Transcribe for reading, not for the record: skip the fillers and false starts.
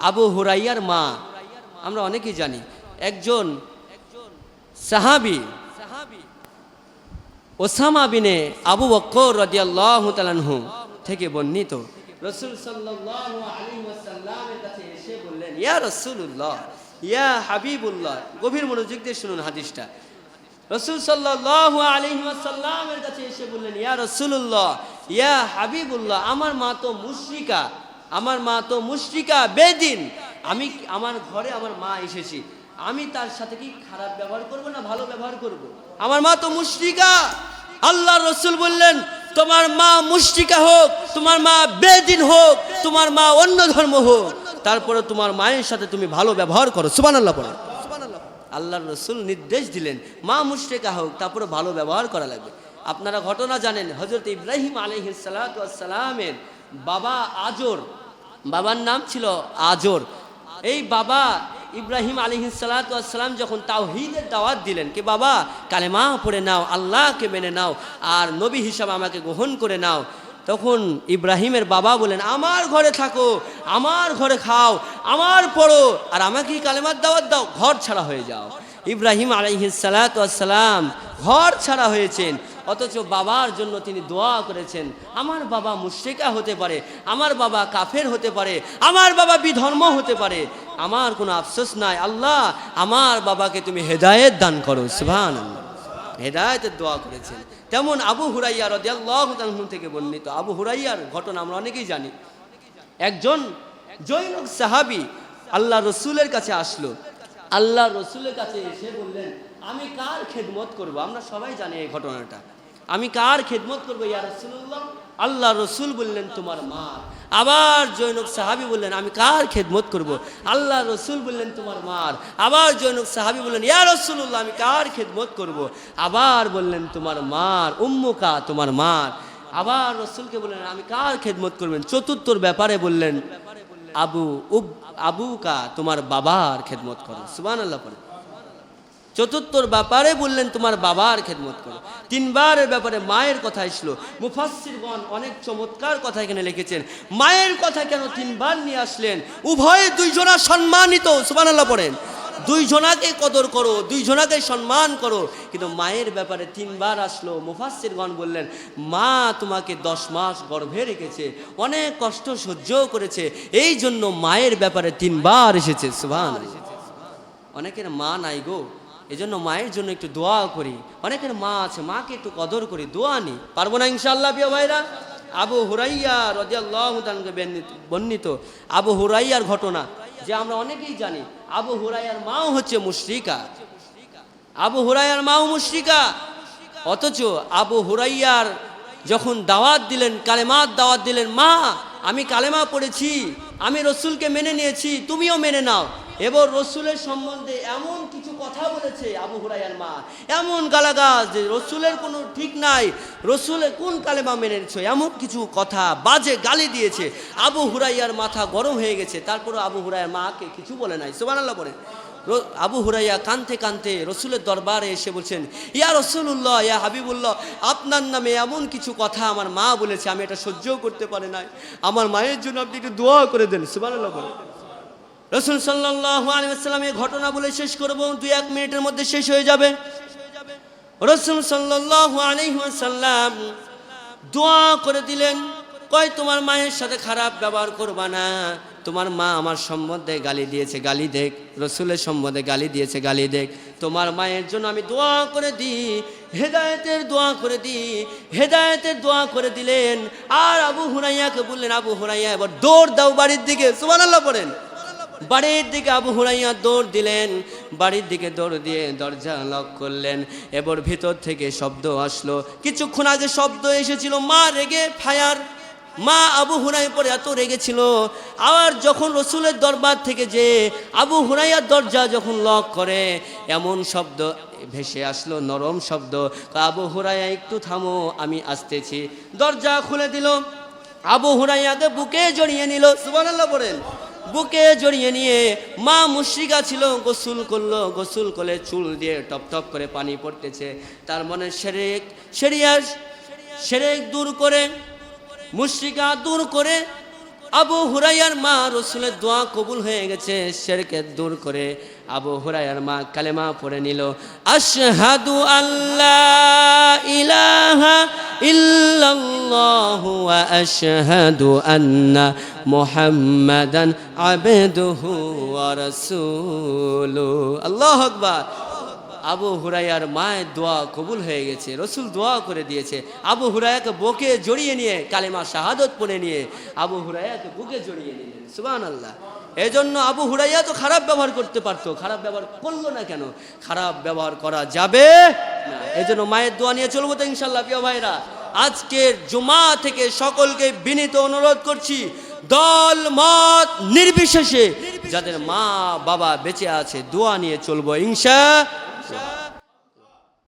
আবু হুরাইয়ার মা আমরা অনেকেই জানি, একজন সাহাবী ওসামা বিনে আবু বকর রাদিয়াল্লাহু তাআলা আনহু থেকে বর্ণিত। রাসূল সাল্লাল্লাহু আলাইহি ওয়াসাল্লামের কাছে এসে বললেন, ইয়া রাসূলুল্লাহ, ইয়া হাবিবুল্লাহ। গভীর মনোযোগ দিয়ে শুনুন হাদিসটা। রাসূল সাল্লাল্লাহু আলাইহি ওয়াসাল্লামের কাছে এসে বললেন, ইয়া রাসূলুল্লাহ, ইয়া হাবিবুল্লাহ, আমার মা তো মুশরিকা, আমার মা তো মুশরিকা, বেদিন। আমি আমার ঘরে আমার মা এসেছি, আমি তার সাথে কি খারাপ ব্যবহার করব না ভালো ব্যবহার করব? আমার মা তো মুশরিকা। আল্লাহর রাসূল বললেন, তোমার মা মুশরিকা হোক, তোমার মা বেদিন হোক, তোমার মা অন্য ধর্ম হোক, তারপরে তোমার মায়ের সাথে তুমি ভালো ব্যবহার করো। সুবহানাল্লাহ পড়ো। আল্লাহর রাসূল নির্দেশ দিলেন, মা মুশরিকা হোক, তারপরে ভালো ব্যবহার করা লাগবে। আপনারা ঘটনা জানেন, হযরত ইব্রাহিম আলাইহিস সালাতু ওয়াস সালামের বাবা আজর, বাবার নাম ছিল আজর। এই বাবা ইব্রাহিম আলাইহিস সালাতু ওয়াস সালাম যখন তাওহীদের দাওয়াত দিলেন, কি বাবা কালেমা পড়ে নাও, আল্লাহকে মেনে নাও, আর নবী হিসাবে আমাকে গ্রহণ করে নাও, তখন ইব্রাহিমের বাবা বলেন, আমার ঘরে থাকো, আমার ঘরে খাও, আমার পড়ো, আর আমাকে কালেমার দাওয়াত দাও, ঘর ছাড়া হয়ে যাও। ইব্রাহিম আলাইহিস সালাতু ওয়াস সালাম ঘর ছাড়া হয়েছেন, অথচ বাবার জন্য তিনি দোয়া করেছেন। আমার বাবা মুশরিকা হতে পারে, আমার বাবা কাফের হতে পারে, আমার বাবা বিধর্ম হতে পারে, আমার কোনো আফসোস নাই, আল্লাহ আমার বাবাকে তুমি হেদায়েত দান করো। সুবহানাল্লাহ, হেদায়েতের দোয়া করেছেন। তেমন আবু হুরাইয়া রাদিয়াল্লাহু তাআলা থেকে বর্ণিত, আবু হুরাইয়ার ঘটনা আমরা অনেকেই জানি। একজন জৈনক সাহাবী আল্লাহ রসুলের কাছে আসলো, আল্লাহ রসুলের কাছে এসে বললেন, আমি কার খেদমত করব? আমরা সবাই জানি এই ঘটনাটা, আমি কার খেদমত করব ইয়া রাসূলুল্লাহ? আল্লাহ রসুল বললেন, তোমার মা। আবার জৈনক সাহাবী বললেন, আমি কার খেদমত করব? আল্লাহ রসুল বললেন, তোমার মার। আবার জৈনক সাহাবী বললেন, ইয়া রাসূলুল্লাহ, আমি কার খেদমত করব? আবার বললেন, তোমার মার। উম্মুকা, তোমার মার। আবার রসুলকে বললেন, আমি কার খেদমত করবেন? চতুর্থর ব্যাপারে বললেন, আবুকা, তোমার বাবার খেদমত করো। সুবহানাল্লাহ পড়ে। চতুর্থর ব্যাপারে বললেন, তোমার বাবার খেদমত করো। তিনবারের ব্যাপারে মায়ের কথা আসলো। মুফাসসিরগণ অনেক চমৎকার কথা এখানে লিখেছেন। মায়ের কথা কেন তিনবার নিয়ে আসলেন? উভয়ে দুইজনা সম্মানিত। সুবহানাল্লাহ পড়েন। দুইজনাকে কদর করো, দুইজনাকে সম্মান করো, কিন্তু মায়ের ব্যাপারে তিনবার আসলো। মুফাসসিরগণ বললেন, মা তোমাকে 10 মাস গর্ভে রেখেছে, অনেক কষ্ট সহ্য করেছে, এই জন্য মায়ের ব্যাপারে তিনবার এসেছে। সুবহানাল্লাহ। অনেকের মা নাই গো, এজন্য মায়ের জন্য একটু দোয়া করি। অনেকের মা আছে, মাকে একটু কদর করি, দোয়া নি, পারবো না ইনশাআল্লাহ প্রিয় ভাইরা। আবু হুরাইয়া রাদিয়াল্লাহু তাআলা বর্ণিত আবু হুরাইয়ার ঘটনা যে আমরা অনেকেই জানি। আবু হুরাইয়ার মাও হচ্ছে মুশরিকা, আবু হুরাইয়ার মাও মুশরিকা, অথচ আবু হুরাইয়ার যখন দাওয়াত দিলেন, কালেমার দাওয়াত দিলেন, মা আমি কালেমা পড়েছি, আমি রসুলকে মেনে নিয়েছি, তুমিও মেনে নাও। এবার রসুলের সম্বন্ধে এমন কিছু কথা বলেছে আবু হুরাইয়ার মা, এমন গালাগাল যে রসুলের কোনো ঠিক নাই, রসুলের কোন কালেমা মেনে নিয়েছো, এমন কিছু কথা বাজে গালি দিয়েছে। আবু হুরাইয়ার মাথা গরম হয়ে গেছে, তারপরে আবু হুরাইয়ার মাকে কিছু বলে নাই। সুবহানাল্লাহ বলে। আবু হুরাইয়া কাঁদতে কাঁদতে রসুলের দরবারে এসে বলছেন, ইয়া রাসূলুল্লাহ, ইয়া হাবিবুল্লাহ, আপনার নামে এমন কিছু কথা আমার মা বলেছে, আমি এটা সহ্য করতে পারি নাই, আমার মায়ের জন্য আপনি একটু দোয়া করে দেন। সুবহানাল্লাহ বলে। রাসূল সাল্লাল্লাহু আলাইহি ওয়াসাল্লাম এই ঘটনা বলে শেষ করব, 2-1 মিনিটের মধ্যে শেষ হয়ে যাবে। রাসূল সাল্লাল্লাহু আলাইহি ওয়াসাল্লাম দোয়া করে দিলেন, কয় তোমার মায়ের সাথে খারাপ ব্যবহার করবা না, তোমার মা আমার সম্বন্ধে গালি দিয়েছে, গালি দেখ, রসুলের সম্বন্ধে গালি দিয়েছে, গালি দেখ, তোমার মায়ের জন্য আমি দোয়া করে দিই, হেদায়েতের দোয়া করে দিই। হেদায়েতের দোয়া করে দিলেন। আর আবু হুরাইয়াকে বললেন, আবু হুরাইয়া এবার দৌড় দাও বাড়ির দিকে। সুবহানাল্লাহ পড়েন। বাড়ির দিকে আবু হুরাইয়া দৌড় দিলেন, বাড়ির দিকে দৌড় দিয়ে দরজা লক করলেন। এবার ভিতর থেকে শব্দ আসলো, কিছুক্ষণ আগে শব্দ এসেছিল মা রেগে ফায়ার। মা আবু হুরাইয়া পরে এত রেগেছিল, আবার যখন রসুলের দরবার থেকে যে আবু হুরাইয়ার দরজা যখন লক করে, এমন শব্দ ভেসে আসলো, নরম শব্দ, আবু হুরাইয়া একটু থামো, আমি আসতেছি। দরজা খুলে দিল, আবু হুরাইয়াকে বুকে জড়িয়ে নিল। সুবহানাল্লাহ বলেন। বুকে জড়িয়ে নিয়ে, মা মুশরিকা ছিল, গোসল করলো, গোসল করে চুল দিয়ে টপ টপ করে পানি পড়তেছে, তার মনে শিরক দূর করে, মুশরিকা দূর করে আবু হুরায়রার মা রাসূলের দোয়া কবুল হয়ে গেছে, শিরকে দূর করে আবু হুরায়রার মা কালেমা পড়ে নিল, আশহাদু আল্লা ইলাহা ইল্লাল্লাহু ওয়া আশহাদু আন্না মুহাম্মাদান আবদুহু ওয়া রাসূলুহু। আল্লাহু আকবার। আবু হুরায়রার মায়ের দোয়া কবুল হয়ে গেছে, রসুল দোয়া করে দিয়েছে। আবু হুরায়রাকে বুকে জড়িয়ে নিয়ে কালেমা শাহাদত পড়ে নিয়ে আবু হুরায়রাকে বুকে জড়িয়ে নিলেন। সুবহানাল্লাহ। এজন্য আবু হুরায়রা তো খারাপ ব্যবহার করতে পারতো, খারাপ ব্যবহার করলো না কেন? খারাপ ব্যবহার করা যাবে না। এজন্য মায়ের দোয়া নিয়ে চলবো তো ইনশাআল্লাহ। প্রিয় ভাইরা, আজকের জুমা থেকে সকলকে বিনীত অনুরোধ করছি, দল মত নির্বিশেষে যাদের মা বাবা বেঁচে আছে দোয়া নিয়ে চলবো ইনশাআল্লাহ।